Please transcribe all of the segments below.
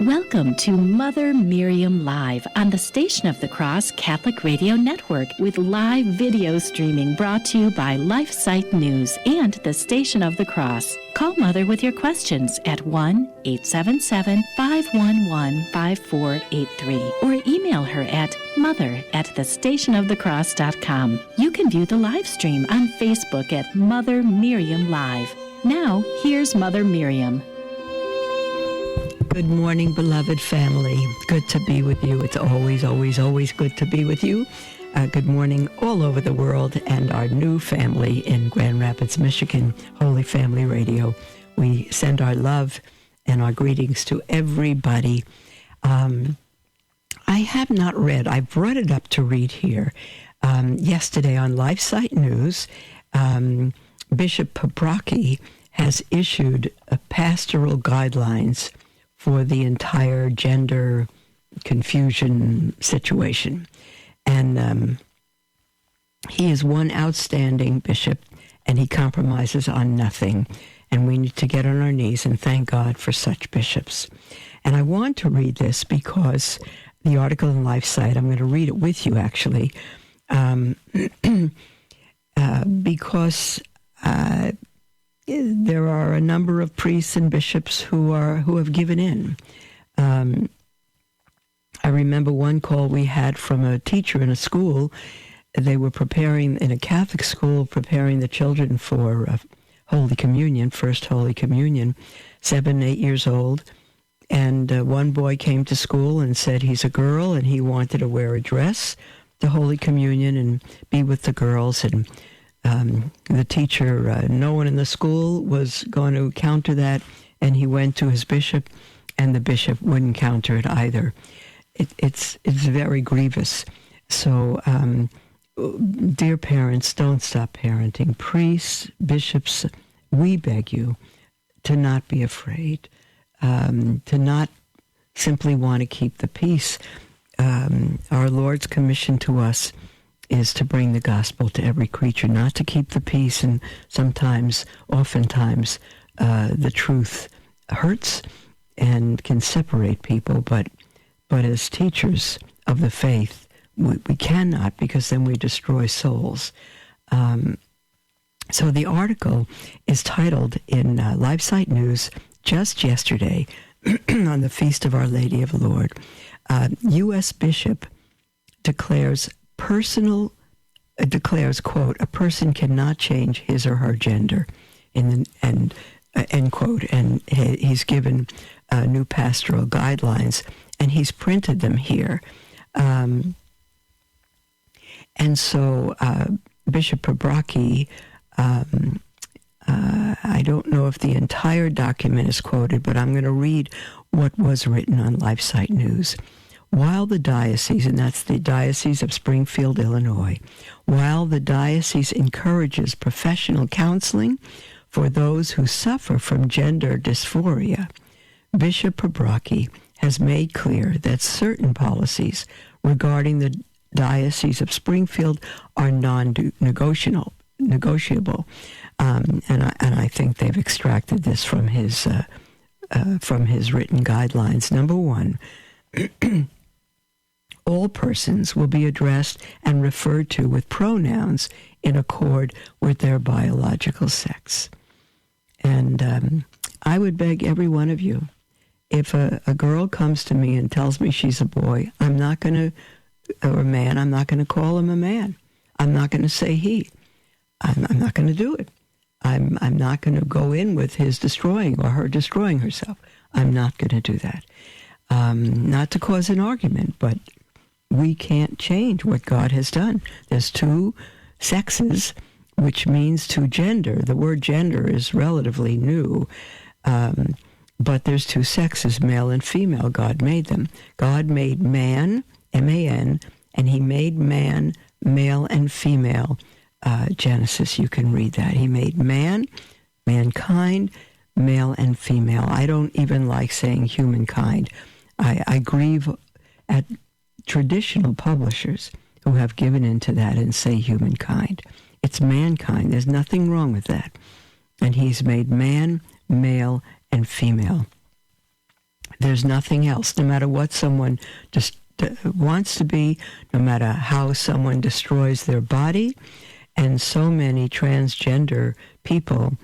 Welcome to Mother Miriam Live on the Station of the Cross Catholic Radio Network with live video streaming brought to you by LifeSite News and the Station of the Cross. Call Mother with your questions at 1-877-511-5483 or email her at mother@thestationofthecross.com. You can view the live stream on Facebook at Mother Miriam Live. Now, here's Mother Miriam. Good morning, beloved family. Good to be with you. It's always, always, always good to be with you. Good morning all over the world and our new family in Grand Rapids, Michigan, Holy Family Radio. We send our love and our greetings to everybody. I have not read, I brought it up to read here. Yesterday on LifeSite News, Bishop Paprocki has issued a pastoral guidelines for the entire gender confusion situation. And he is one outstanding bishop, and he compromises on nothing. And we need to get on our knees and thank God for such bishops. And I want to read this because the article in LifeSite, I'm going to read it with you actually, because there are a number of priests and bishops who have given in. I remember one call we had from a teacher in a school. They were preparing, in a Catholic school, preparing the children for Holy Communion, First Holy Communion, 7, 8 years old. And one boy came to school and said he's a girl and he wanted to wear a dress to Holy Communion and be with the girls. And the teacher, no one in the school was going to counter that, and he went to his bishop, and the bishop wouldn't counter it either. It's very grievous. So, dear parents, don't stop parenting. Priests, bishops, we beg you to not be afraid, to not simply want to keep the peace. Our Lord's commission to us is to bring the gospel to every creature, not to keep the peace, and oftentimes, the truth hurts and can separate people, but as teachers of the faith, we cannot, because then we destroy souls. So the article is titled in LifeSite News just yesterday on the Feast of Our Lady of the Lord. U.S. Bishop declares, quote, a person cannot change his or her gender, end quote. And he's given new pastoral guidelines, and he's printed them here. And so Bishop Paprocki, I don't know if the entire document is quoted, but I'm going to read what was written on LifeSite News. While the diocese, and that's the Diocese of Springfield, Illinois, while the diocese encourages professional counseling for those who suffer from gender dysphoria, Bishop Paprocki has made clear that certain policies regarding the Diocese of Springfield are non-negotiable. And I think they've extracted this from his written guidelines. Number one, all persons will be addressed and referred to with pronouns in accord with their biological sex. And I would beg every one of you, if a girl comes to me and tells me she's a boy, or a man, I'm not going to call him a man. I'm not going to say he. I'm not going to do it. I'm not going to go in with his destroying or her destroying herself. I'm not going to do that. Not to cause an argument, but we can't change what God has done. There's two sexes, which means two gender. The word gender is relatively new, but there's two sexes, male and female. God made them. God made man, M-A-N, and he made man, male and female. Genesis, you can read that. He made man, mankind, male and female. I don't even like saying humankind. I grieve at traditional publishers who have given into that and say humankind. It's mankind. There's nothing wrong with that. And he's made man, male, and female. There's nothing else, no matter what someone just wants to be, no matter how someone destroys their body. And so many transgender people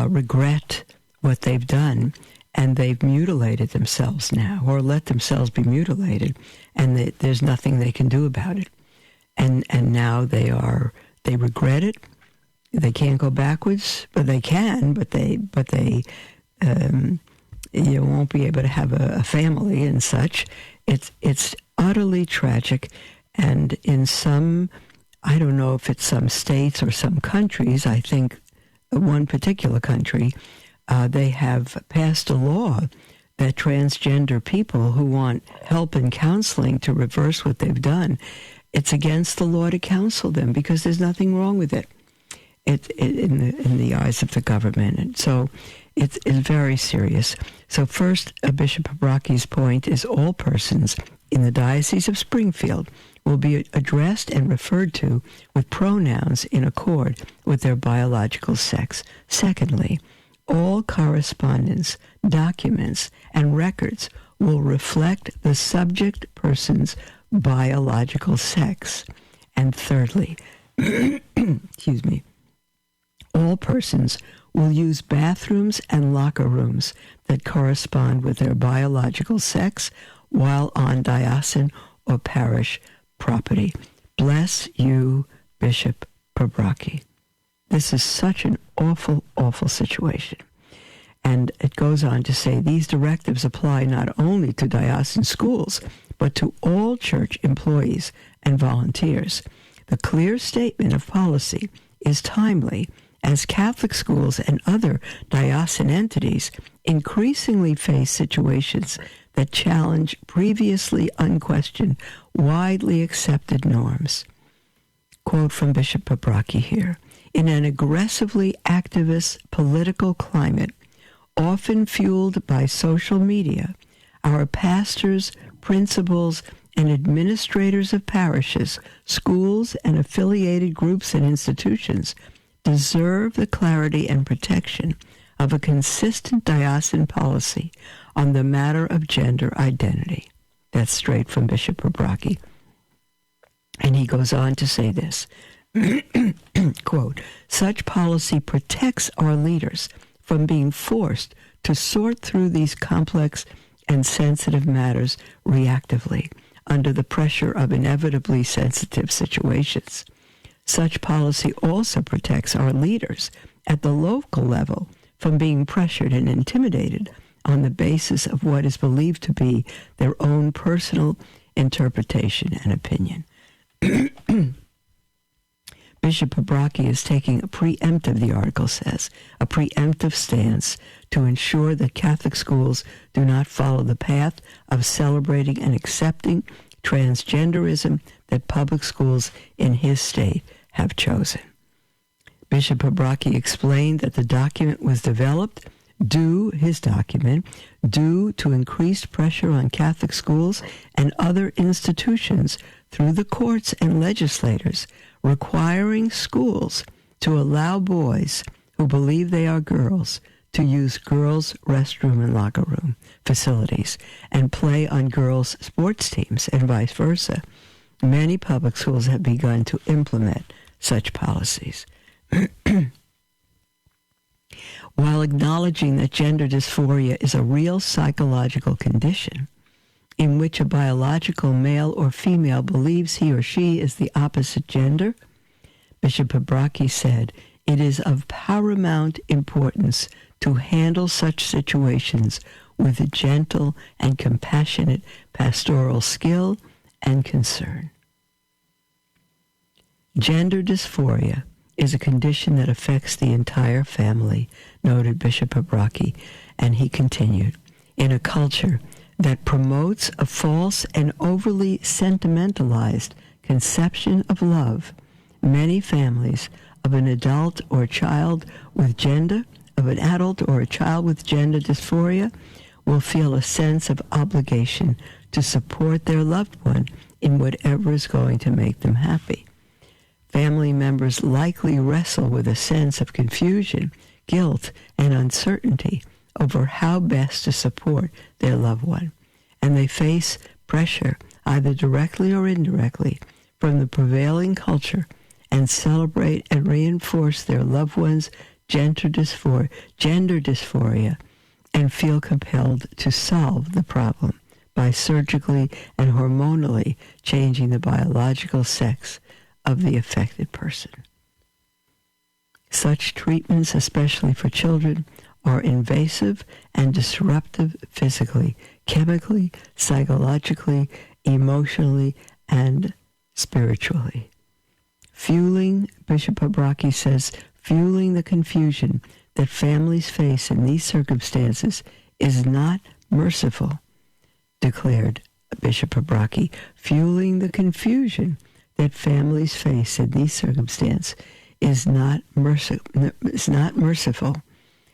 regret what they've done, and they've mutilated themselves now, or let themselves be mutilated, and there's nothing they can do about it. And now they regret it. They can't go backwards, but they can. But they you won't be able to have a family and such. It's utterly tragic, and in some, I don't know if it's some states or some countries, I think one particular country, they have passed a law that transgender people who want help and counseling to reverse what they've done, it's against the law to counsel them because there's nothing wrong with it. In the eyes of the government. And so it's very serious. So first, Bishop Paprocki's point is all persons in the Diocese of Springfield will be addressed and referred to with pronouns in accord with their biological sex. Secondly, all correspondence, documents, and records will reflect the subject person's biological sex. And thirdly, excuse me, all persons will use bathrooms and locker rooms that correspond with their biological sex while on diocesan or parish property. Bless you, Bishop Paprocki. This is such an awful, awful situation. And it goes on to say these directives apply not only to diocesan schools, but to all church employees and volunteers. The clear statement of policy is timely as Catholic schools and other diocesan entities increasingly face situations that challenge previously unquestioned, widely accepted norms. Quote from Bishop Paprocki here. In an aggressively activist political climate, often fueled by social media, our pastors, principals, and administrators of parishes, schools, and affiliated groups and institutions deserve the clarity and protection of a consistent diocesan policy on the matter of gender identity. That's straight from Bishop Paprocki. And he goes on to say this, quote, such policy protects our leaders from being forced to sort through these complex and sensitive matters reactively under the pressure of inevitably sensitive situations. Such policy also protects our leaders at the local level from being pressured and intimidated on the basis of what is believed to be their own personal interpretation and opinion. Bishop Paprocki is taking a preemptive, the article says, a preemptive stance to ensure that Catholic schools do not follow the path of celebrating and accepting transgenderism that public schools in his state have chosen. Bishop Paprocki explained that the document was developed due to increased pressure on Catholic schools and other institutions through the courts and legislators requiring schools to allow boys who believe they are girls to use girls' restroom and locker room facilities and play on girls' sports teams and vice versa. Many public schools have begun to implement such policies. While acknowledging that gender dysphoria is a real psychological condition in which a biological male or female believes he or she is the opposite gender, Bishop Paprocki said, it is of paramount importance to handle such situations with a gentle and compassionate pastoral skill and concern. Gender dysphoria is a condition that affects the entire family, noted Bishop Paprocki, and he continued, in a culture that promotes a false and overly sentimentalized conception of love, many families of an adult or a child with gender dysphoria will feel a sense of obligation to support their loved one in whatever is going to make them happy. Family members likely wrestle with a sense of confusion, guilt, and uncertainty over how best to support their loved one, and they face pressure, either directly or indirectly, from the prevailing culture, and celebrate and reinforce their loved one's gender dysphoria, and feel compelled to solve the problem by surgically and hormonally changing the biological sex of the affected person. Such treatments, especially for children, are invasive and disruptive physically, chemically, psychologically, emotionally, and spiritually. Bishop Paprocki says, fueling the confusion that families face in these circumstances is not merciful, declared Bishop Paprocki. Fueling the confusion that families face in these circumstances is not merciful.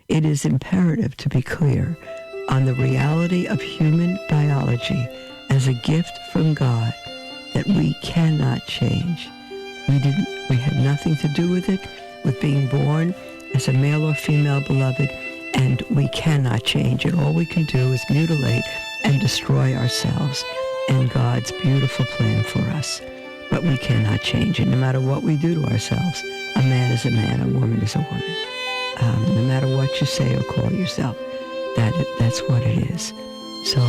It is imperative to be clear on the reality of human biology as a gift from God that we cannot change. We had nothing to do with it, with being born as a male or female beloved, and we cannot change it. All we can do is mutilate and destroy ourselves and God's beautiful plan for us. But we cannot change it. No matter what we do to ourselves, a man is a man, a woman is a woman. No matter what you say or call yourself, that's what it is. So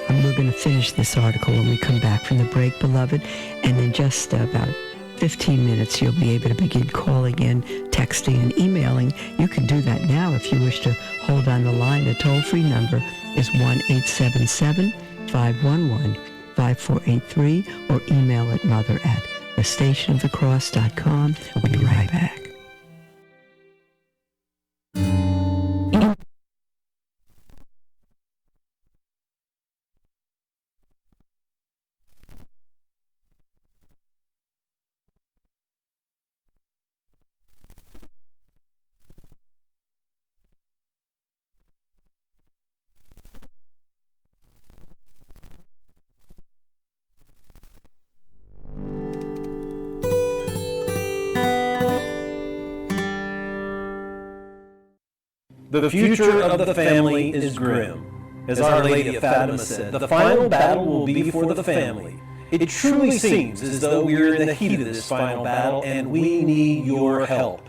we're going to finish this article when we come back from the break, beloved, and in just about 15 minutes you'll be able to begin calling in, texting, and emailing. You can do that now if you wish to hold on the line. The toll-free number is 1-877-511-5483, or email at mother@thestationofthecross.com. We'll be right back. The future of the family is grim. As Our Lady of Fatima said, the final battle will be for the family. It truly seems as though we are in the heat of this final battle, and we need your help.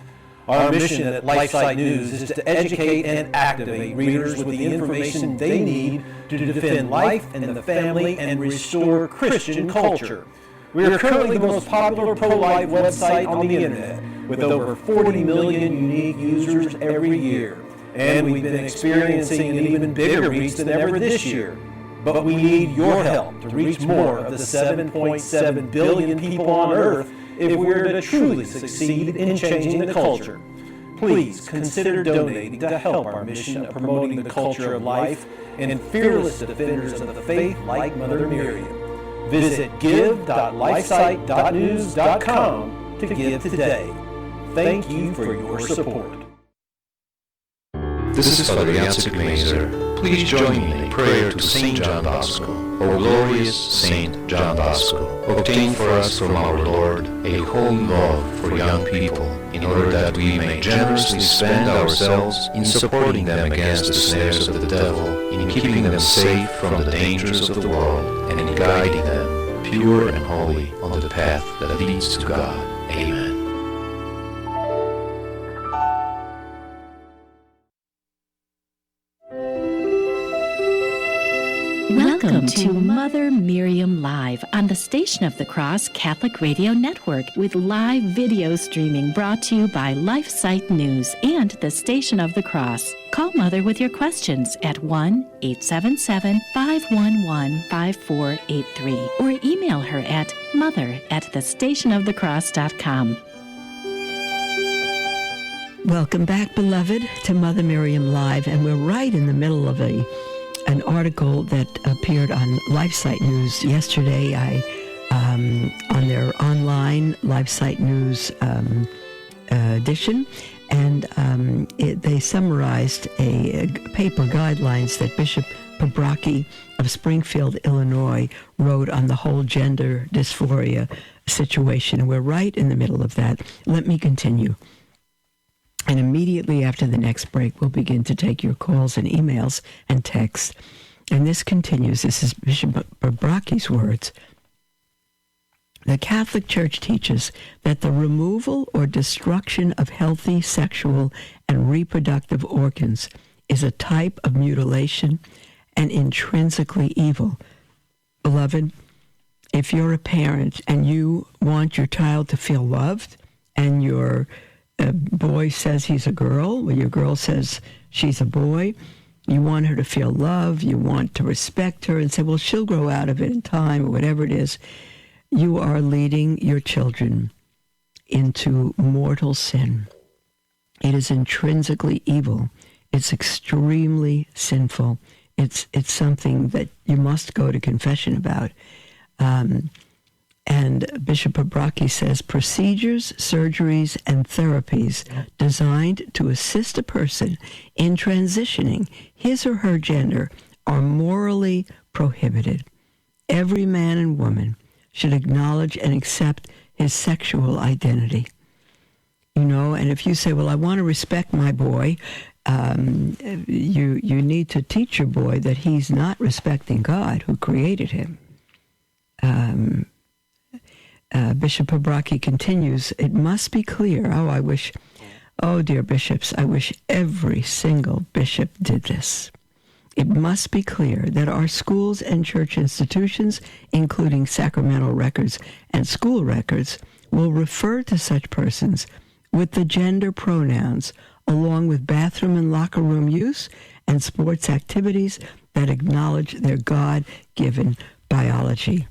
Our mission at LifeSite News is to educate and activate readers with the information they need to defend life and the family and restore Christian culture. We are currently the most popular pro-life website on the internet, with over 40 million unique users every year. And we've been experiencing an even bigger reach than ever this year. But we need your help to reach more of the 7.7 billion people on Earth if we're to truly succeed in changing the culture. Please consider donating to help our mission of promoting the culture of life and fearless defenders of the faith like Mother Miriam. Visit give.lifesite.news.com to give today. Thank you for your support. This is Father Jacek Mazer. Please join me in prayer to Saint John Bosco. O glorious Saint John Bosco, obtain for us from our Lord a holy love for young people, in order that we may generously spend ourselves in supporting them against the snares of the devil, in keeping them safe from the dangers of the world, and in guiding them, pure and holy, on the path that leads to God. Amen. Welcome to Mother Miriam Live on the Station of the Cross Catholic Radio Network, with live video streaming brought to you by LifeSite News and the Station of the Cross. Call Mother with your questions at 1-877-511-5483 or email her at mother@thestationofthecross.com. Welcome back, beloved, to Mother Miriam Live, and we're right in the middle of an article that appeared on LifeSite News yesterday. On their online LifeSite News edition, and they summarized a paper guidelines that Bishop Paprocki of Springfield, Illinois, wrote on the whole gender dysphoria situation, and we're right in the middle of that. Let me continue. And immediately after the next break, we'll begin to take your calls and emails and texts. And this continues. This is Bishop Paprocki's words. The Catholic Church teaches that the removal or destruction of healthy sexual and reproductive organs is a type of mutilation and intrinsically evil. Beloved, if you're a parent and you want your child to feel loved, and your boy says he's a girl, or your girl says she's a boy, you want her to feel love, you want to respect her and say, well, she'll grow out of it in time, or whatever it is, you are leading your children into mortal sin. It is intrinsically evil. It's extremely sinful. It's something that you must go to confession about. And Bishop Paprocki says, procedures, surgeries, and therapies designed to assist a person in transitioning his or her gender are morally prohibited. Every man and woman should acknowledge and accept his sexual identity. You know, and if you say, well, I want to respect my boy, you need to teach your boy that he's not respecting God who created him. Bishop Paprocki continues, it must be clear, dear bishops, I wish every single bishop did this. It must be clear that our schools and church institutions, including sacramental records and school records, will refer to such persons with the gender pronouns, along with bathroom and locker room use and sports activities that acknowledge their God-given biology.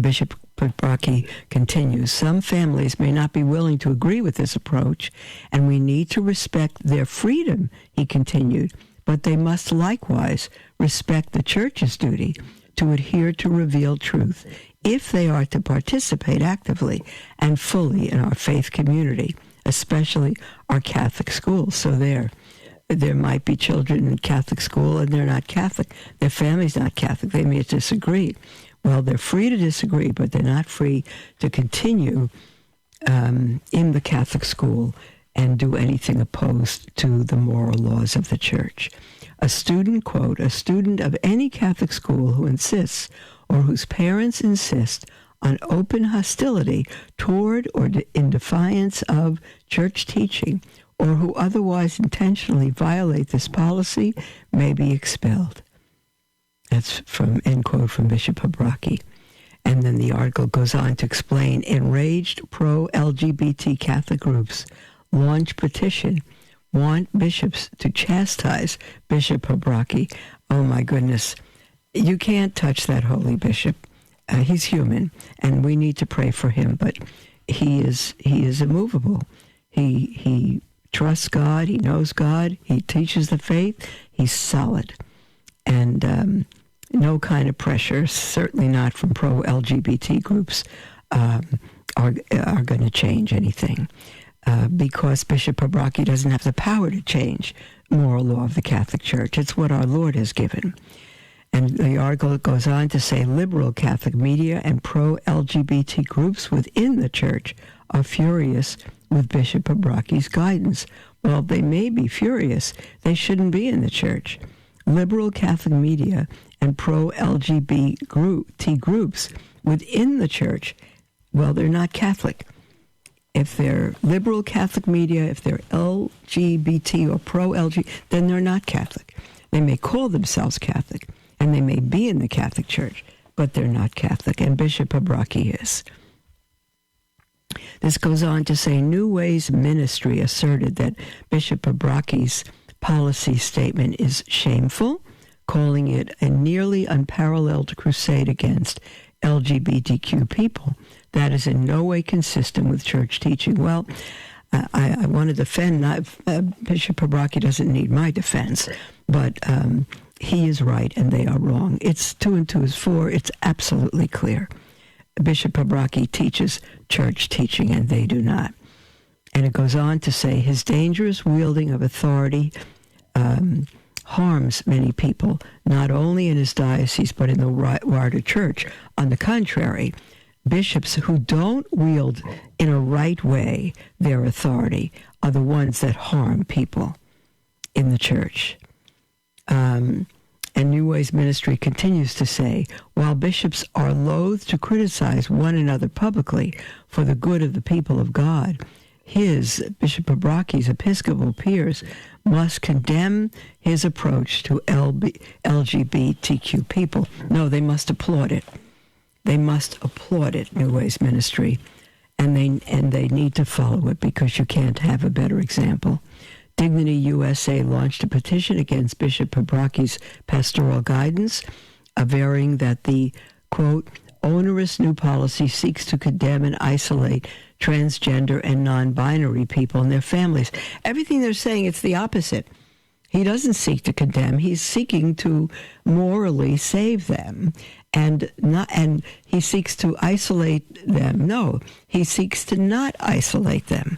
Bishop Paprocki continues, some families may not be willing to agree with this approach, and we need to respect their freedom, he continued, but they must likewise respect the Church's duty to adhere to revealed truth if they are to participate actively and fully in our faith community, especially our Catholic schools. So there might be children in Catholic school and they're not Catholic. Their family's not Catholic. They may disagree. Well, they're free to disagree, but they're not free to continue in the Catholic school and do anything opposed to the moral laws of the Church. A student, quote, a student of any Catholic school who insists or whose parents insist on open hostility toward or in defiance of Church teaching, or who otherwise intentionally violate this policy, may be expelled. That's from, end quote, from Bishop Paprocki. And then the article goes on to explain, enraged pro-LGBT Catholic groups launch petition, want bishops to chastise Bishop Paprocki. Oh my goodness. You can't touch that holy bishop. He's human, and we need to pray for him, but he is immovable. He trusts God, he knows God, he teaches the faith, he's solid. And no kind of pressure, certainly not from pro-LGBT groups, are going to change anything. Because Bishop Paprocki doesn't have the power to change moral law of the Catholic Church. It's what our Lord has given. And the article goes on to say liberal Catholic media and pro-LGBT groups within the Church are furious with Bishop Paprocki's guidance. Well, they may be furious. They shouldn't be in the Church. Liberal Catholic media and pro-LGBT groups within the Church, well, they're not Catholic. If they're liberal Catholic media, if they're LGBT or pro-LGBT, then they're not Catholic. They may call themselves Catholic, and they may be in the Catholic Church, but they're not Catholic, and Bishop Paprocki is. This goes on to say, New Ways Ministry asserted that Bishop Paprocki's policy statement is shameful, calling it a nearly unparalleled crusade against LGBTQ people. That is in no way consistent with Church teaching. Well, I want to defend, Bishop Paprocki doesn't need my defense, but he is right and they are wrong. It's 2 and 2 is 4. It's absolutely clear. Bishop Paprocki teaches Church teaching and they do not. And it goes on to say his dangerous wielding of authority harms many people, not only in his diocese, but in the wider Church. On the contrary, bishops who don't wield in a right way their authority are the ones that harm people in the church. And New Ways Ministry continues to say, while bishops are loath to criticize one another publicly for the good of the people of God, Bishop Paprocki's Episcopal peers must condemn his approach to LGBTQ people. No, they must applaud it. They must applaud it, New Ways Ministry, and they need to follow it, because you can't have a better example. Dignity USA launched a petition against Bishop Paprocki's pastoral guidance, averring that the, quote, onerous new policy seeks to condemn and isolate transgender and non-binary people and their families. Everything they're saying, it's the opposite. He doesn't seek to condemn. He's seeking to morally save them, and he seeks to isolate them. No, he seeks to not isolate them.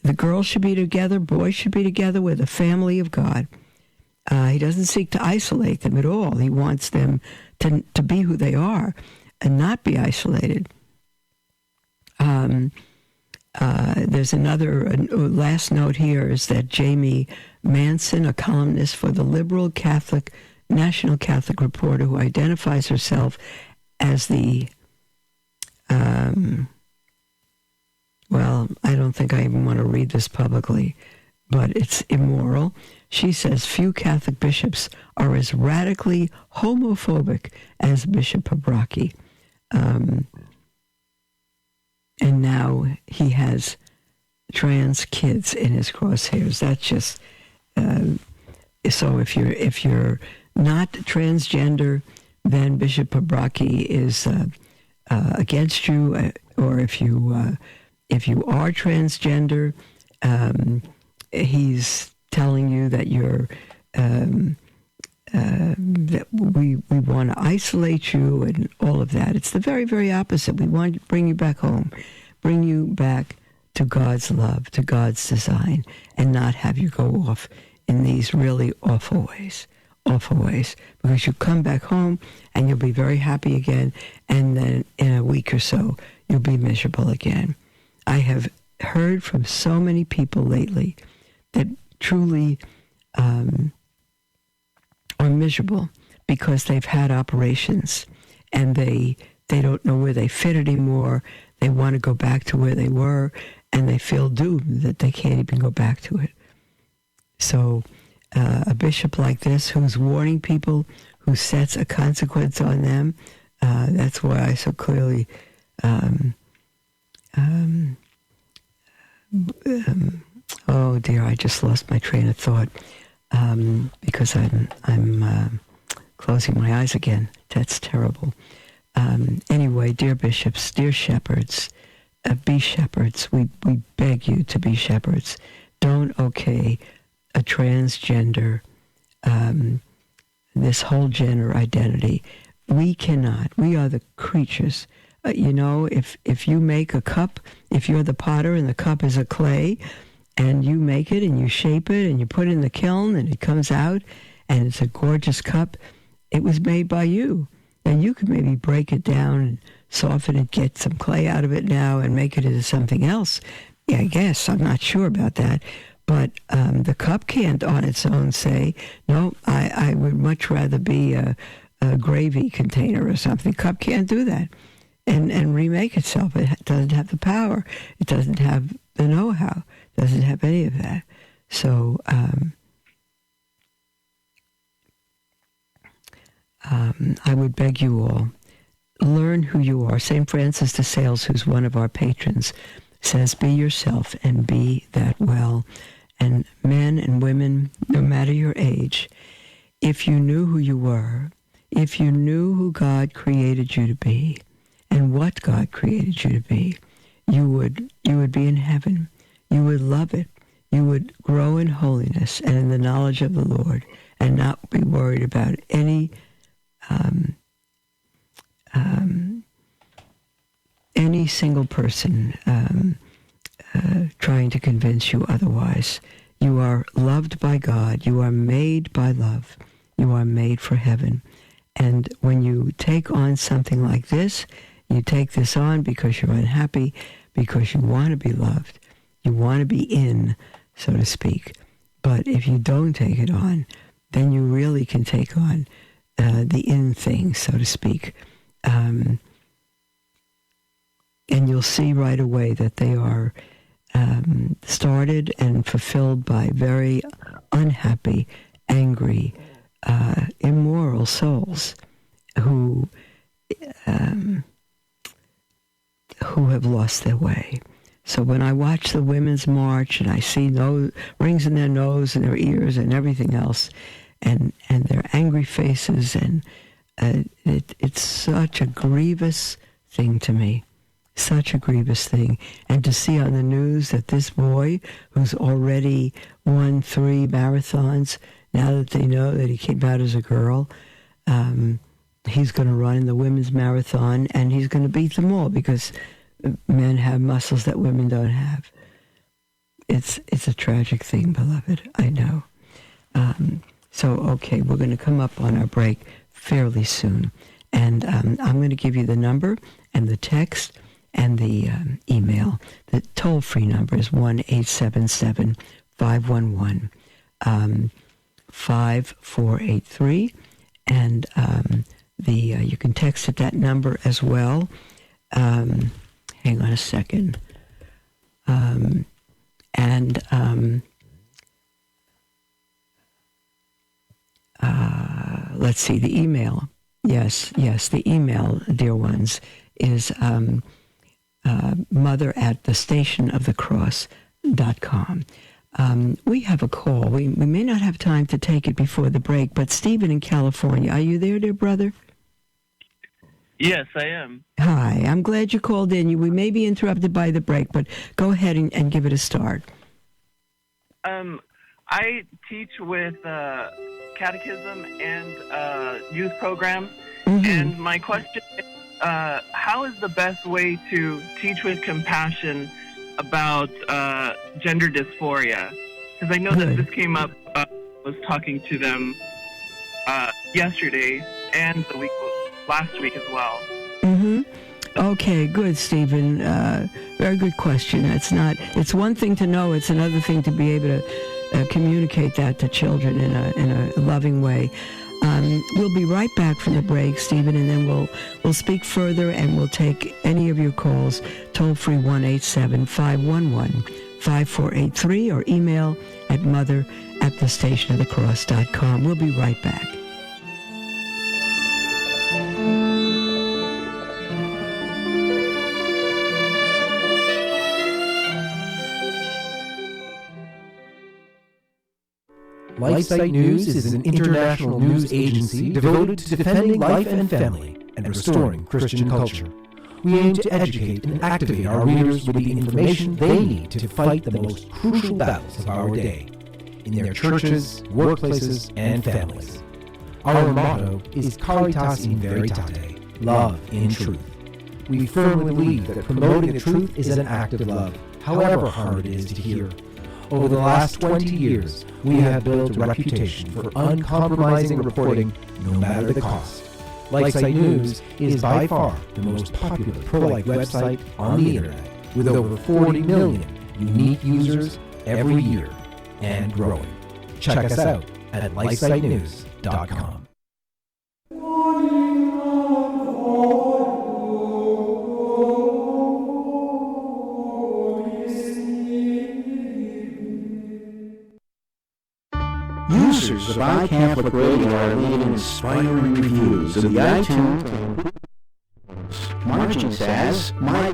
The girls should be together, boys should be together with a family of God. He doesn't seek to isolate them at all. He wants them to be who they are and not be isolated. There's another last note here is that Jamie Manson, a columnist for the liberal National Catholic Reporter, who identifies herself as the well, I don't think I even want to read this publicly, but it's immoral. She says few Catholic bishops are as radically homophobic as Bishop Paprocki. And now he has trans kids in his crosshairs. That's just so. If you're not transgender, then Bishop Paprocki is against you, or if you are transgender, he's telling you that you're that we want to isolate you and all of that. It's the very, very opposite. We want to bring you back home, bring you back to God's love, to God's design, and not have you go off in these really awful ways, because you come back home and you'll be very happy again, and then in a week or so, you'll be miserable again. I have heard from so many people lately that truly are miserable because they've had operations and they don't know where they fit anymore. They want to go back to where they were, and they feel doomed that they can't even go back to it. So a bishop like this, who's warning people, who sets a consequence on them, that's why I so clearly oh dear, I just lost my train of thought because I'm closing my eyes again. That's terrible. Anyway, dear bishops, dear shepherds, be shepherds. We beg you to be shepherds. Don't okay a transgender, this whole gender identity. We cannot. We are the creatures. If you make a cup, if you're the potter and the cup is a clay, and you make it and you shape it and you put it in the kiln and it comes out and it's a gorgeous cup, it was made by you. And you could maybe break it down and soften it, get some clay out of it now and make it into something else. Yeah, I guess. I'm not sure about that. But the cup can't on its own say, no, I would much rather be a gravy container or something. Cup can't do that and remake itself. It doesn't have the power. It doesn't have the know-how. It doesn't have any of that. So I would beg you all, learn who you are. St. Francis de Sales, who's one of our patrons, says, be yourself and be that well. And men and women, no matter your age, if you knew who you were, if you knew who God created you to be and what God created you to be, you would be in heaven. You would love it. You would grow in holiness and in the knowledge of the Lord and not be worried about any single person trying to convince you otherwise. You are loved by God. You are made by love. You are made for heaven. And when you take on something like this, You take this on because you're unhappy, because you want to be loved. You want to be in, so to speak. But if you don't take it on, then you really can take on the in thing, so to speak. And you'll see right away that they are started and fulfilled by very unhappy, angry, immoral souls who have lost their way. So when I watch the women's march and I see rings in their nose and their ears and everything else, and their angry faces, and it's such a grievous thing to me, such a grievous thing. And to see on the news that this boy, who's already won 3 marathons, now that they know that he came out as a girl, he's going to run in the women's marathon, and he's going to beat them all because men have muscles that women don't have. It's a tragic thing, beloved. I know. So, okay, we're going to come up on our break fairly soon. And I'm going to give you the number and the text and the email. The toll-free number is 1-877-511-5483. And you can text at that number as well. Hang on a second. Let's see, the email. Yes, the email, dear ones, is mother@thestationofthecross.com. We have a call. We may not have time to take it before the break, but Stephen in California, are you there, dear brother? Yes, I am. Hi, I'm glad you called in. We may be interrupted by the break, but go ahead and give it a start. I teach with catechism and youth programs, and my question is, how is the best way to teach with compassion about gender dysphoria? Because I know that this came up, I was talking to them yesterday and last week as well. Okay, good, Stephen. Very good question. It's one thing to know, it's another thing to be able to communicate that to children in a loving way. We'll be right back from the break, Stephen, and then we'll speak further, and we'll take any of your calls, toll-free 1-877-511-5483, or email at mother@thestationofthecross.com. We'll be right back. LifeSite News is an international news agency devoted to defending life and family and restoring Christian culture. We aim to educate and activate our readers with the information they need to fight the most crucial battles of our day, in their churches, workplaces, and families. Our motto is Caritas in Veritate, love in truth. We firmly believe that promoting the truth is an act of love, however hard it is to hear. Over the last 20 years, we have built a reputation for uncompromising reporting no matter the cost. LifeSite News is by far the most popular pro-life website on the internet, with over 40 million unique users every year and growing. Check us out at lifesitenews.com. Users of iCatholic Radio are leaving inspiring reviews in the iTunes. Margin says, my...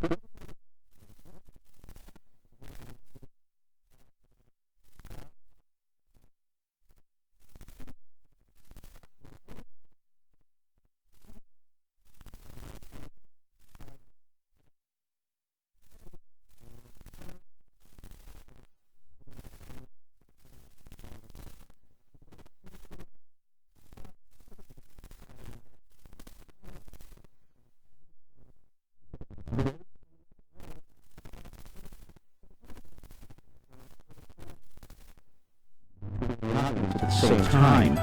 At the same time,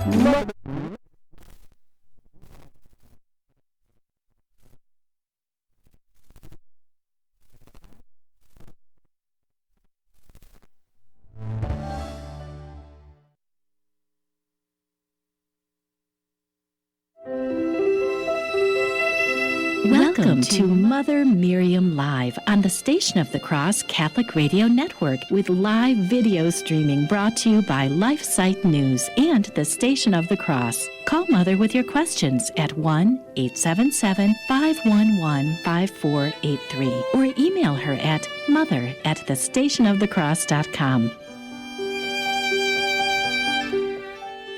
Welcome to Mother Miriam Live on the Station of the Cross Catholic Radio Network with live video streaming brought to you by LifeSite News and the Station of the Cross. Call Mother with your questions at 1-877-511-5483 or email her at mother@thestationofthecross.com.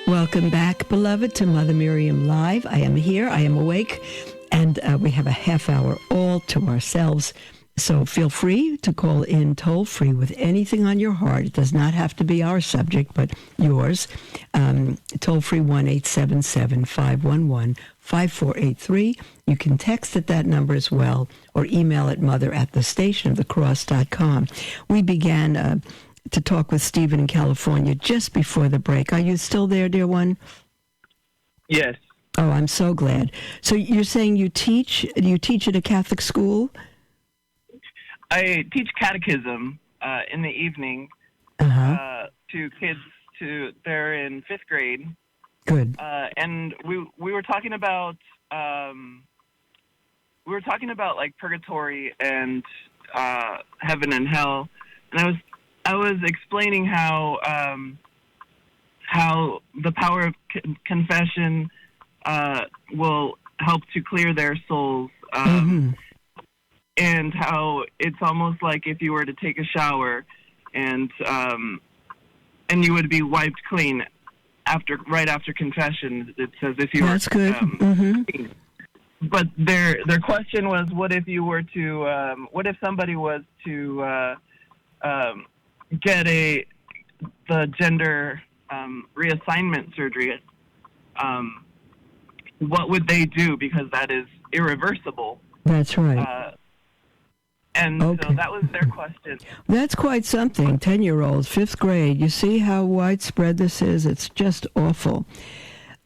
Welcome back, beloved, to Mother Miriam Live. I am here. I am awake. And we have a half hour all to ourselves. So feel free to call in toll-free with anything on your heart. It does not have to be our subject, but yours. Toll-free 1-877-511-5483. You can text at that number as well, or email at mother@thestationofthecross.com. We began to talk with Stephen in California just before the break. Are you still there, dear one? Yes. Oh, I'm so glad. So you're saying you teach at a Catholic school? I teach catechism in the evening to kids. They're in 5th grade. Good. And we were talking about like purgatory and heaven and hell, and I was explaining how the power of confession will help to clear their souls, and how it's almost like if you were to take a shower and you would be wiped clean right after confession. It's as if you That's were. good. Clean. But their question was, what if you were to? What if somebody was to get the gender reassignment surgery? What would they do? Because that is irreversible. That's right. So that was their question. That's quite something. 10-year-olds, 5th grade. You see how widespread this is? It's just awful.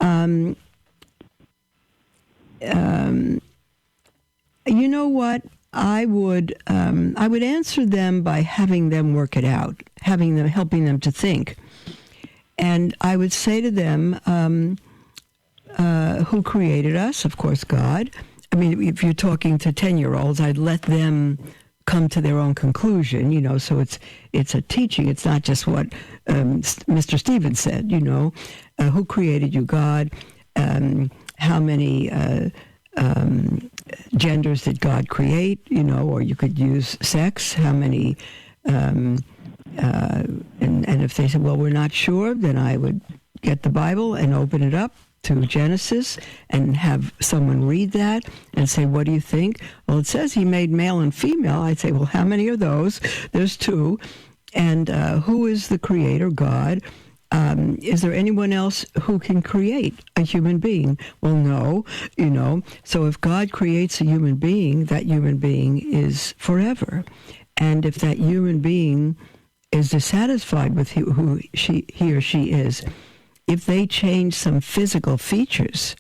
You know what? I would answer them by having them work it out, helping them to think. And I would say to them, who created us? Of course, God. I mean, if you're talking to 10-year-olds, I'd let them come to their own conclusion, so it's a teaching. It's not just what Mr. Stevens said, who created you, God? How many genders did God create, or you could use sex, how many, and if they said, well, we're not sure, then I would get the Bible and open it up to Genesis and have someone read that and say, what do you think? Well, it says he made male and female. I'd say, well, how many are those? There's 2. And who is the creator? God. Is there anyone else who can create a human being? Well, no, So if God creates a human being, that human being is forever. And if that human being is dissatisfied with who he or she is, if they change some physical features,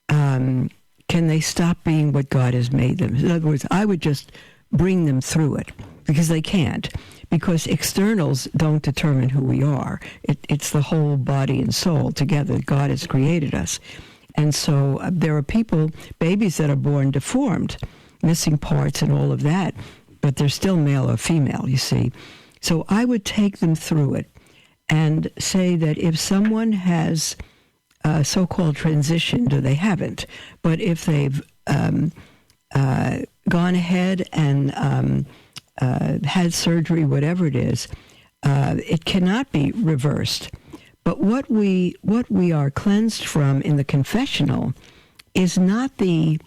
can they stop being what God has made them? In other words, I would just bring them through it, because they can't. Because externals don't determine who we are. It's the whole body and soul together. God has created us. And so there are babies that are born deformed, missing parts and all of that, but they're still male or female, you see. So I would take them through it and say that if someone has so-called transitioned, or they haven't, but if they've gone ahead and had surgery, whatever it is, it cannot be reversed. But what we are cleansed from in the confessional is not the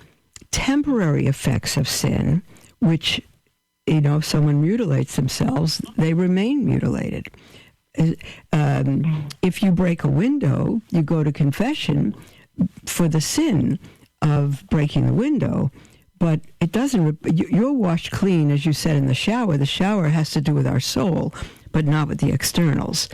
temporary effects of sin, which, if someone mutilates themselves, they remain mutilated. If you break a window, you go to confession for the sin of breaking the window, but it doesn't, you're washed clean, as you said, in the shower. The shower has to do with our soul, but not with the externals.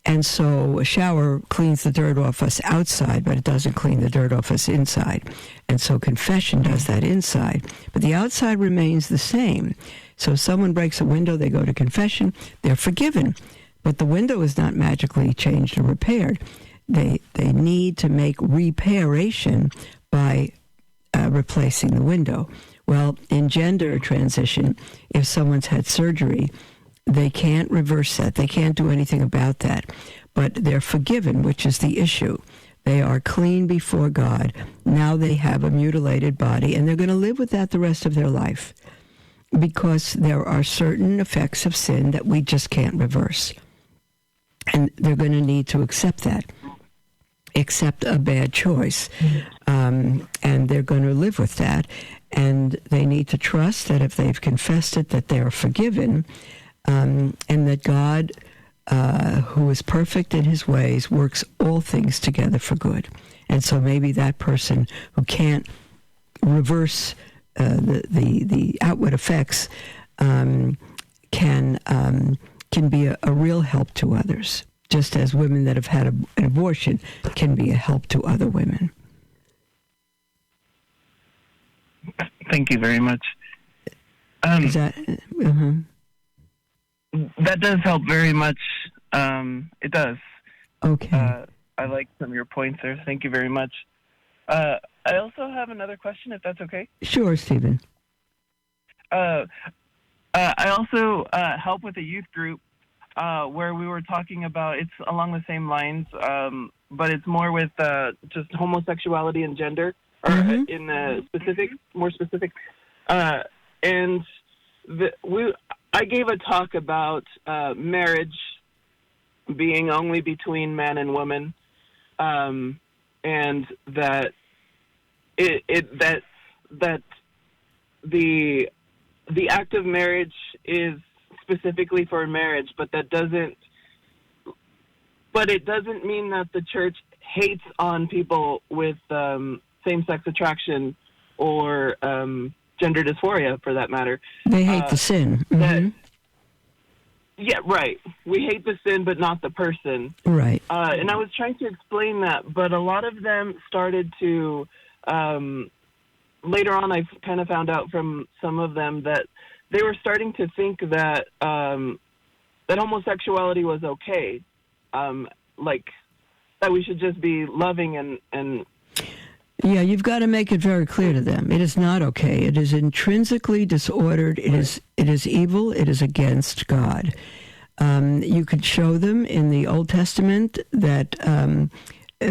And so a shower cleans the dirt off us outside, but it doesn't clean the dirt off us inside. And so confession does that inside, but the outside remains the same. So if someone breaks a window, they go to confession, they're forgiven. But the window is not magically changed or repaired. They need to make reparation by replacing the window. Well, in gender transition, if someone's had surgery, they can't reverse that. They can't do anything about that. But they're forgiven, which is the issue. They are clean before God. Now they have a mutilated body, and they're going to live with that the rest of their life, because there are certain effects of sin that we just can't reverse. And they're going to need to accept that, accept a bad choice. And they're going to live with that. And they need to trust that if they've confessed it, that they are forgiven, and that God, who is perfect in his ways, works all things together for good. And so maybe that person who can't reverse the outward effects can be a real help to others, just as women that have had an abortion can be a help to other women. Thank you very much. Is that, That does help very much. It does. Okay. I like some of your points there. Thank you very much. I also have another question, if that's okay. Sure, Stephen. I also help with a youth group where we were talking about, it's along the same lines, but it's more with just homosexuality and gender, or in more specific. And I gave a talk about marriage being only between man and woman, and that that the act of marriage is specifically for marriage, but it doesn't mean that the church hates on people with same-sex attraction or gender dysphoria, for that matter. They hate the sin. Yeah, right. We hate the sin, but not the person. Right. And I was trying to explain that, but a lot of them started to, later on I kind of found out from some of them that they were starting to think that that homosexuality was okay, like that we should just be loving and Yeah, you've got to make it very clear to them. It is not okay. It is intrinsically disordered. It is evil. It is against God. You could show them in the Old Testament that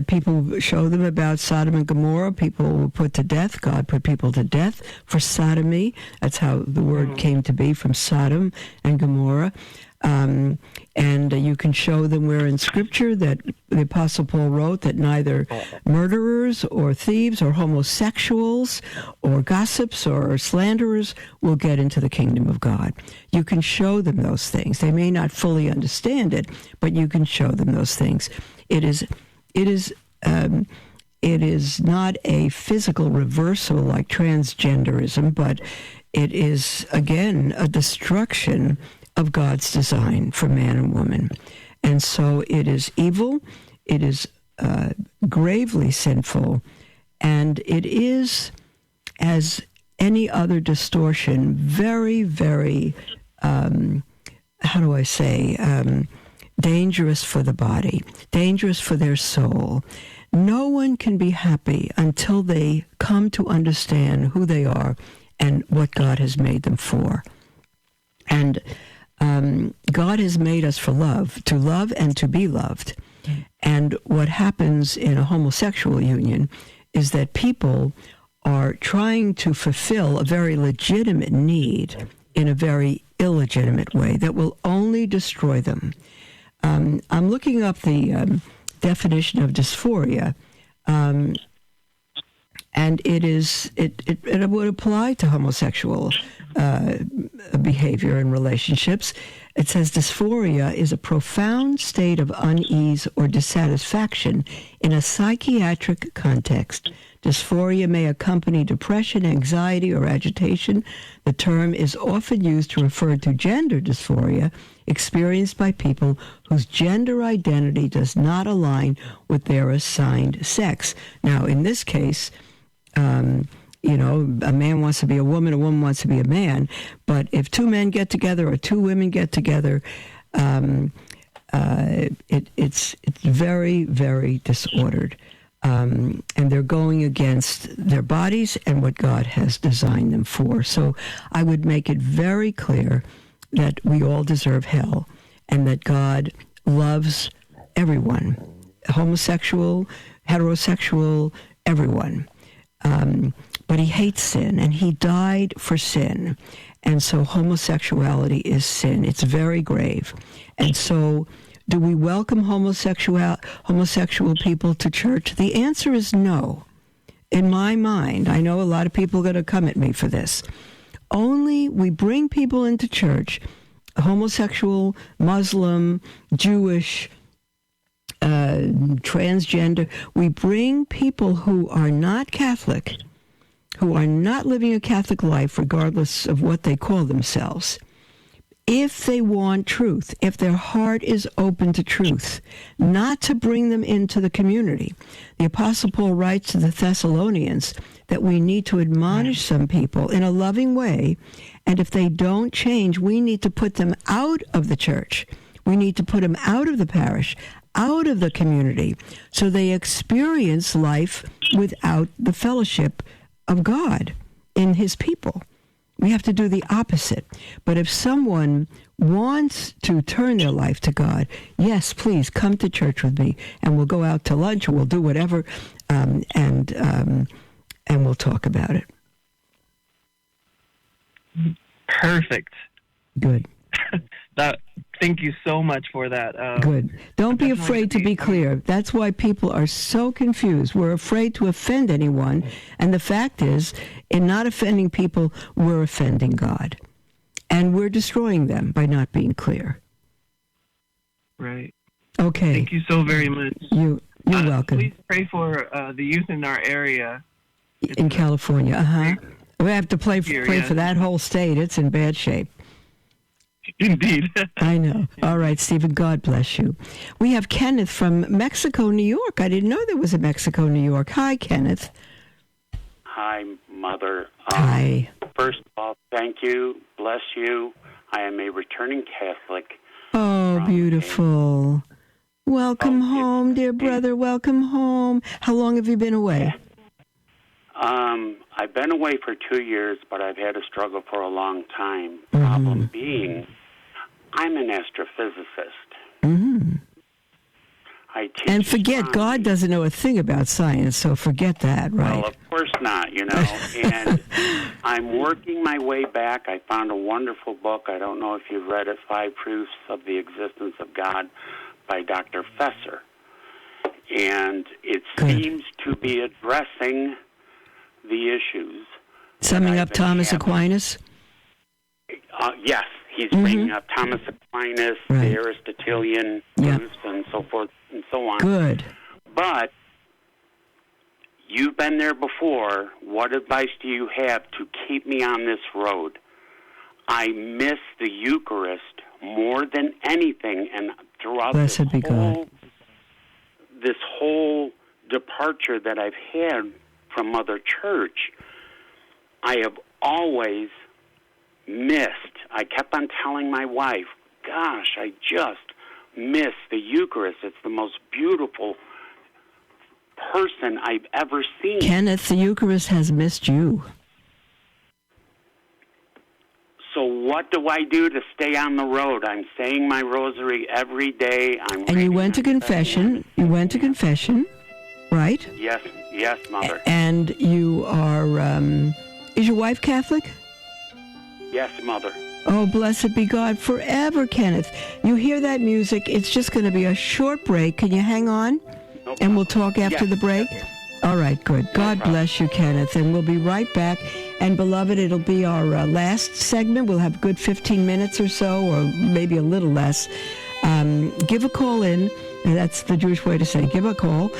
people show them about Sodom and Gomorrah. People were put to death. God put people to death for sodomy. That's how the word came to be, from Sodom and Gomorrah. And you can show them where in Scripture that the Apostle Paul wrote that neither murderers or thieves or homosexuals or gossips or slanderers will get into the kingdom of God. You can show them those things. They may not fully understand it, but you can show them those things. It is not a physical reversal like transgenderism, but it is, again, a destruction of God's design for man and woman. And so it is evil, it is gravely sinful, and it is, as any other distortion, very, very, dangerous for the body, dangerous for their soul. No one can be happy until they come to understand who they are and what God has made them for. And God has made us for love, to love and to be loved. And what happens in a homosexual union is that people are trying to fulfill a very legitimate need in a very illegitimate way that will only destroy them. I'm looking up the definition of dysphoria, and it would apply to homosexual behavior and relationships. It says dysphoria is a profound state of unease or dissatisfaction in a psychiatric context. Dysphoria may accompany depression, anxiety, or agitation. The term is often used to refer to gender dysphoria experienced by people whose gender identity does not align with their assigned sex. Now, in this case, a man wants to be a woman wants to be a man, but if two men get together or two women get together, it's very, very disordered. and they're going against their bodies and what God has designed them for. So I would make it very clear that we all deserve hell, and that God loves everyone, homosexual, heterosexual, everyone. But he hates sin, and he died for sin. And so homosexuality is sin. It's very grave. And so do we welcome homosexual people to church? The answer is no. In my mind, I know a lot of people are going to come at me for this. Only we bring people into church, homosexual, Muslim, Jewish, transgender. We bring people who are not Catholic, who are not living a Catholic life, regardless of what they call themselves. If they want truth, if their heart is open to truth, not to bring them into the community. The Apostle Paul writes to the Thessalonians that we need to admonish some people in a loving way, and if they don't change, we need to put them out of the church. We need to put them out of the parish, out of the community, so they experience life without the fellowship of God in his people. We have to do the opposite. But if someone wants to turn their life to God, yes, please come to church with me, and we'll go out to lunch, or we'll do whatever, and we'll talk about it. Perfect. Good. Thank you so much for that. Good. Don't be afraid to be clear. That's why people are so confused. We're afraid to offend anyone, and the fact is, in not offending people, we're offending God, and we're destroying them by not being clear. Right. Okay. Thank you so very much. You're welcome. Please pray for the youth in our area. In California, We have to pray Here, for that whole state. It's in bad shape. Indeed. I know. All right, Stephen, God bless you. We have Kenneth from Mexico, New York. I didn't know there was a Mexico, New York. Hi, Kenneth. Hi, Mother. Hi. First of all, thank you. Bless you. I am a returning Catholic. Oh, beautiful. Welcome home, dear brother. Welcome home. How long have you been away? I've been away for 2 years, but I've had a struggle for a long time. Problem being, I'm an astrophysicist. I teach And forget, astronomy. God doesn't know a thing about science, so forget that, right? Well, of course not, And I'm working my way back. I found a wonderful book. I don't know if you've read it, 5 Proofs of the Existence of God by Dr. Fesser. And it seems to be addressing the issues. Summing up Thomas Aquinas? Yes, he's bringing up Thomas Aquinas, the Aristotelian proofs, and so forth and so on. Good. But you've been there before. What advice do you have to keep me on this road? I miss the Eucharist more than anything, and throughout this whole departure that I've had from Mother Church, I have always missed. I kept on telling my wife, gosh, I just miss the Eucharist. It's the most beautiful person I've ever seen. Kenneth, the Eucharist has missed you. So what do I do to stay on the road? I'm saying my rosary every day. And you went to confession. You went to confession, right? Yes, Mother. And you are, is your wife Catholic? Yes, Mother. Oh, blessed be God forever, Kenneth. You hear that music? It's just going to be a short break. Can you hang on? And we'll talk after the break? All right, good. God bless you, Kenneth. And we'll be right back. And, beloved, it'll be our last segment. We'll have a good 15 minutes or so, or maybe a little less. Give a call in. And that's the Jewish way to say give a call.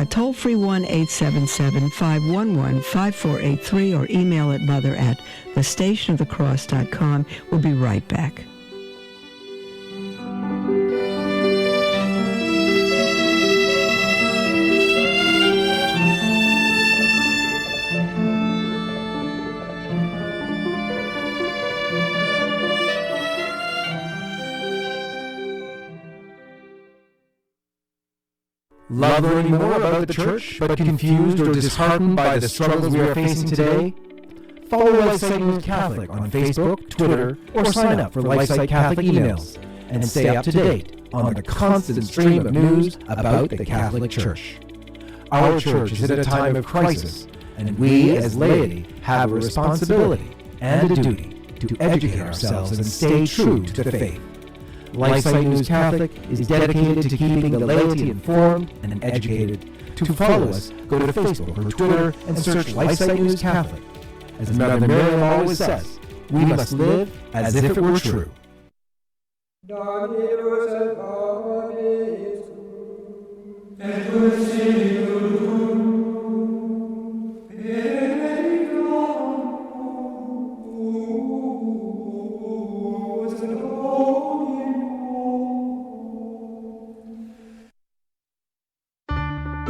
Toll-free 1-877-511-5483 or email at mother@thestationofthecross.com. We'll be right back. Love learning more about the church, but confused or disheartened by the struggles we are facing today? Follow LifeSite News Catholic on Facebook, Twitter, or sign up for LifeSite Catholic emails and stay up to date on the constant stream of news about the Catholic Church. Our church is at a time of crisis, and we as laity have a responsibility and a duty to educate ourselves and stay true to the faith. LifeSite News Catholic is dedicated to keeping the laity informed and educated. To follow us, go to Facebook or Twitter and search LifeSite News Catholic. As Mother Miriam always says, we must live as if it were true.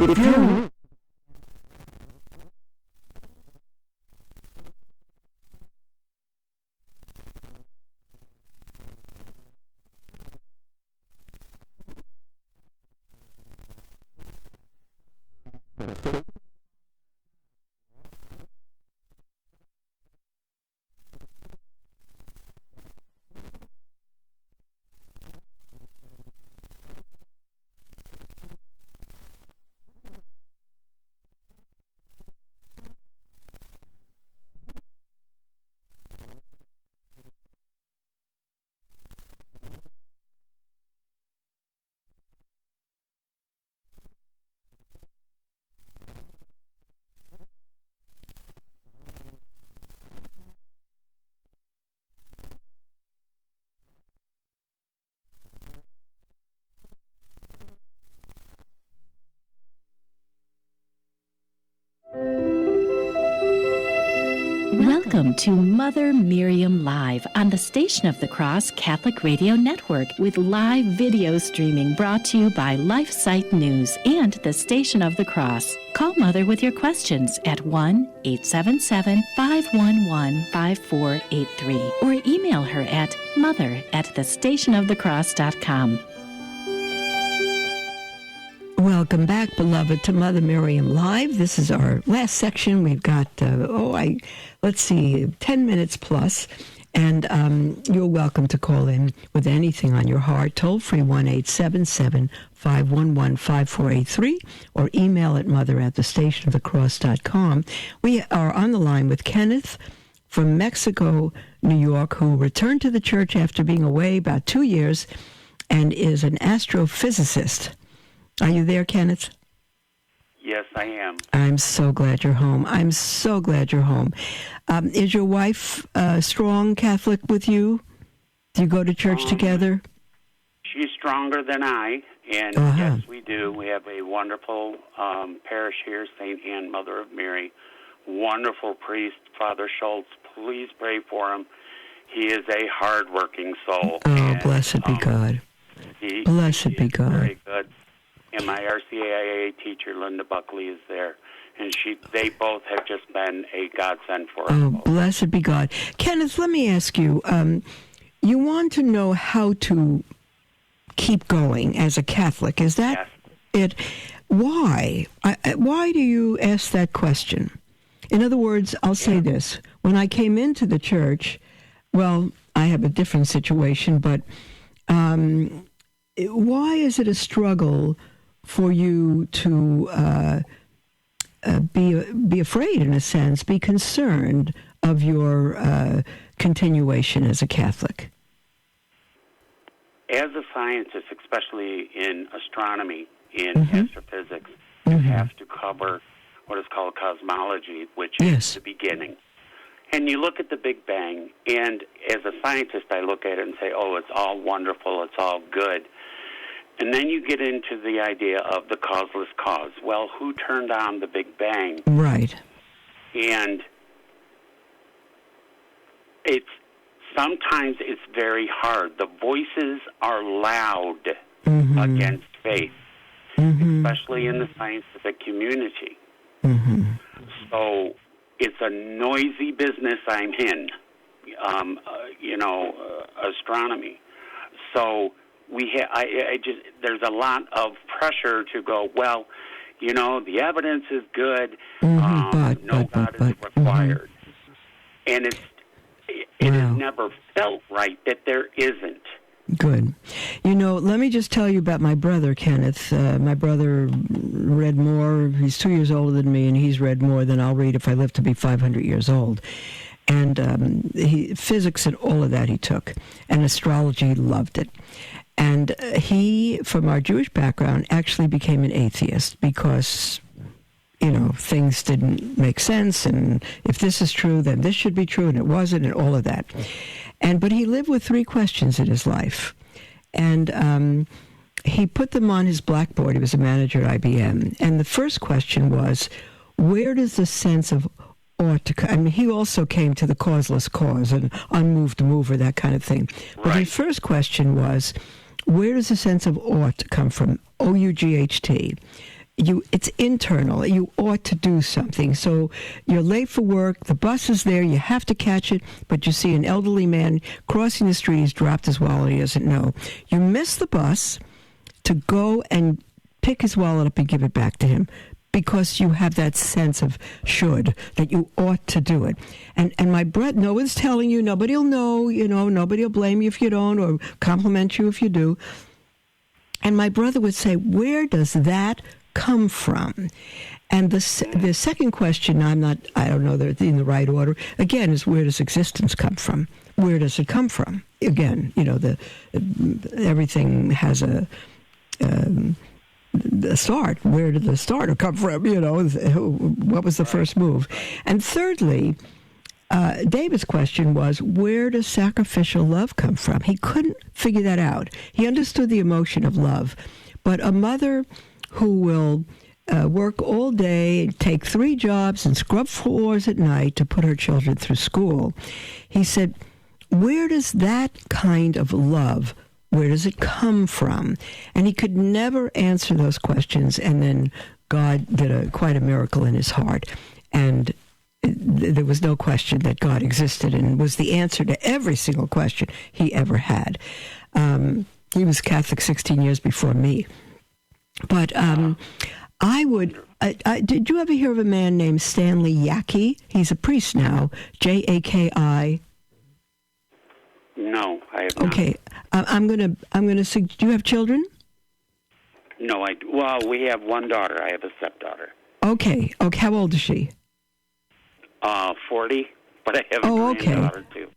If you Welcome to Mother Miriam Live on the Station of the Cross Catholic Radio Network with live video streaming brought to you by LifeSite News and the Station of the Cross. Call Mother with your questions at 1-877-511-5483 or email her at mother@thestationofthecross.com. Welcome back, beloved, to Mother Miriam Live. This is our last section. We've got, 10 minutes plus. And you're welcome to call in with anything on your heart. Toll free 1-877-511-5483 or email at mother@thestationofthecross.com. We are on the line with Kenneth from Mexico, New York, who returned to the church after being away about 2 years and is an astrophysicist. Are you there, Kenneth? Yes, I am. I'm so glad you're home. Is your wife strong Catholic with you? Do you go to church together? She's stronger than I, and yes, we do. We have a wonderful parish here, St. Anne, Mother of Mary. Wonderful priest, Father Schultz. Please pray for him. He is a hard-working soul. Oh, blessed be God. Blessed be God. Very good. And my RCIA teacher, Linda Buckley, is there. And they both have just been a godsend for us. Oh, both. Blessed be God. Kenneth, let me ask you, you want to know how to keep going as a Catholic. Is that it? Why? Why do you ask that question? In other words, I'll say this. When I came into the church, well, I have a different situation, but why is it a struggle for you to be afraid, in a sense, be concerned of your continuation as a Catholic? As a scientist, especially in astronomy, in astrophysics, you have to cover what is called cosmology, which is the beginning. And you look at the Big Bang, and as a scientist, I look at it and say, oh, it's all wonderful, it's all good. And then you get into the idea of the causeless cause. Well, who turned on the Big Bang? Right. And sometimes it's very hard. The voices are loud against faith, especially in the scientific community. So it's a noisy business I'm in, astronomy. So there's a lot of pressure to go, well, the evidence is good. But God is required. And it has never felt right that there isn't. Good. Let me just tell you about my brother, Kenneth. My brother read more. He's 2 years older than me, and he's read more than I'll read if I live to be 500 years old. And physics and all of that he took. And astrology, he loved it. And he, from our Jewish background, actually became an atheist because, things didn't make sense. And if this is true, then this should be true, and it wasn't, and all of that. But he lived with 3 questions in his life. And he put them on his blackboard. He was a manager at IBM. And the first question was, where does the sense of ought to come? I mean, he also came to the causeless cause, an unmoved mover, that kind of thing. But his first question was, where does the sense of ought come from? O-U-G-H-T. It's internal. You ought to do something. So you're late for work, the bus is there, you have to catch it, but you see an elderly man crossing the street, he's dropped his wallet, he doesn't know. You miss the bus to go and pick his wallet up and give it back to him because you have that sense of should, that you ought to do it. And my brother, no one's telling you, nobody will know, nobody will blame you if you don't or compliment you if you do. And my brother would say, where does that come from? And the second question, I don't know they're in the right order, again, is where does existence come from? Where does it come from? Again, everything has a start. Where did the starter come from? What was the first move? And thirdly, David's question was, where does sacrificial love come from? He couldn't figure that out. He understood the emotion of love, but a mother who will work all day, take 3 jobs, and scrub floors at night to put her children through school. He said, where does that kind of love, where does it come from? And he could never answer those questions, and then God did quite a miracle in his heart. And there was no question that God existed and was the answer to every single question he ever had. He was Catholic 16 years before me. But did you ever hear of a man named Stanley Yaki? He's a priest now, Jaki. No, I have not. Okay, I'm gonna say, do you have children? No, we have one daughter. I have a stepdaughter. Okay, how old is she? 40, but I have a granddaughter too.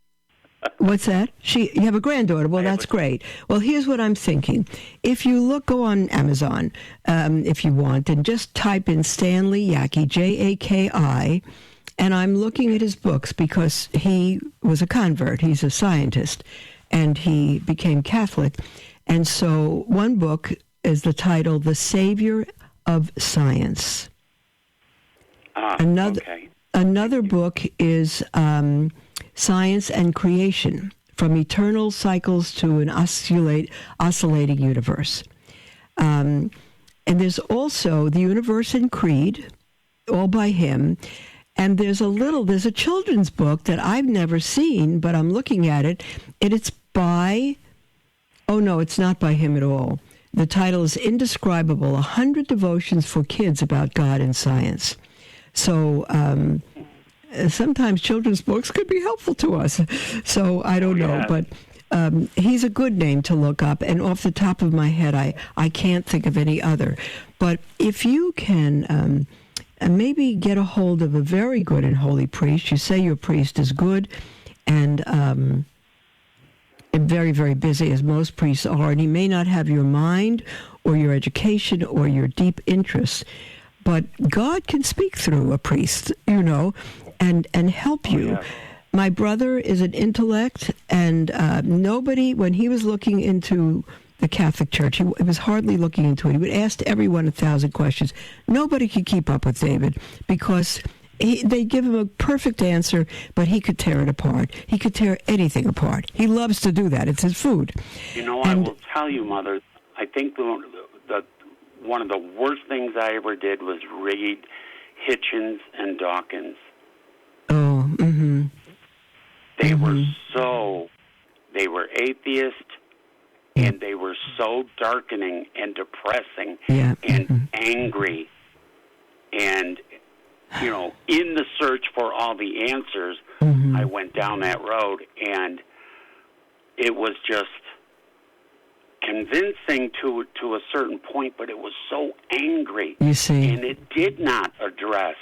What's that? You have a granddaughter. Well, that's great. Well, here's what I'm thinking. If you go on Amazon, if you want, and just type in Stanley Yaki, Jaki, and I'm looking at his books because he was a convert. He's a scientist, and he became Catholic. And so one book is the title, The Savior of Science. Another book is Science and Creation, From Eternal Cycles to an Oscillating Universe. And there's also The Universe and Creed, all by him. And there's a children's book that I've never seen, but I'm looking at it, and it's it's not by him at all. The title is Indescribable, 100 Devotions for Kids About God and Science. So sometimes children's books could be helpful to us. So I don't know, but he's a good name to look up. And off the top of my head, I can't think of any other. But if you can maybe get a hold of a very good and holy priest, you say your priest is good and very, very busy, as most priests are, and he may not have your mind or your education or your deep interests, but God can speak through a priest, and help you. Yeah. My brother is an intellect, and nobody, when he was looking into the Catholic Church, he was hardly looking into it. He would ask everyone 1,000 questions. Nobody could keep up with David because they give him a perfect answer, but he could tear it apart. He could tear anything apart. He loves to do that. It's his food. I will tell you, Mother, I think one of the worst things I ever did was read Hitchens and Dawkins. Oh, They were atheist. and they were so darkening and depressing and angry. And, you know, in the search for all the answers, I went down that road, and it was just convincing to a certain point, but it was so angry. You see. And it did not address,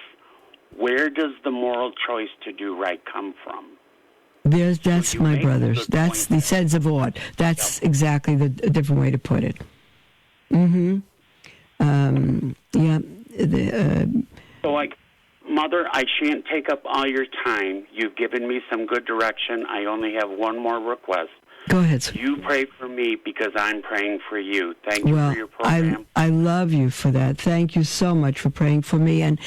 where does the moral choice to do right come from? That's my brothers. That's the sense of ought. That's exactly a different way to put it. So, like, Mother, I shan't take up all your time. You've given me some good direction. I only have one more request. Go ahead, sir. You pray for me because I'm praying for you. Thank you for your program. I love you for that. Thank you so much for praying for me, and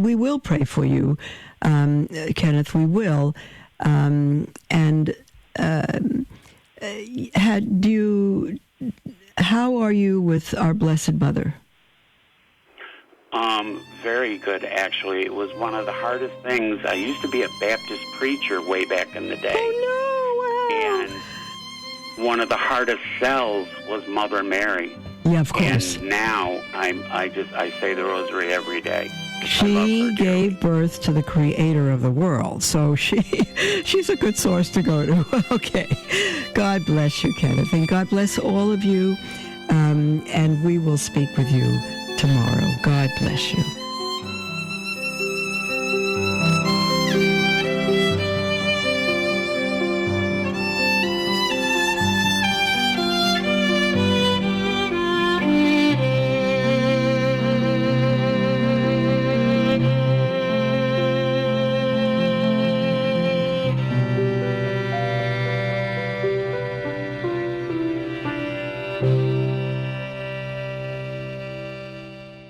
we will pray for you, Kenneth. We will. How are you with our Blessed Mother? Very good, actually. It was one of the hardest things. I used to be a Baptist preacher way back in the day. Oh, no! Wow. And one of the hardest sells was Mother Mary. Yeah, of course. And now I say the rosary every day. She gave birth to the creator of the world, so she's a good source to go to. Okay. God bless you, Kenneth, and God bless all of you, and we will speak with you tomorrow. God bless you.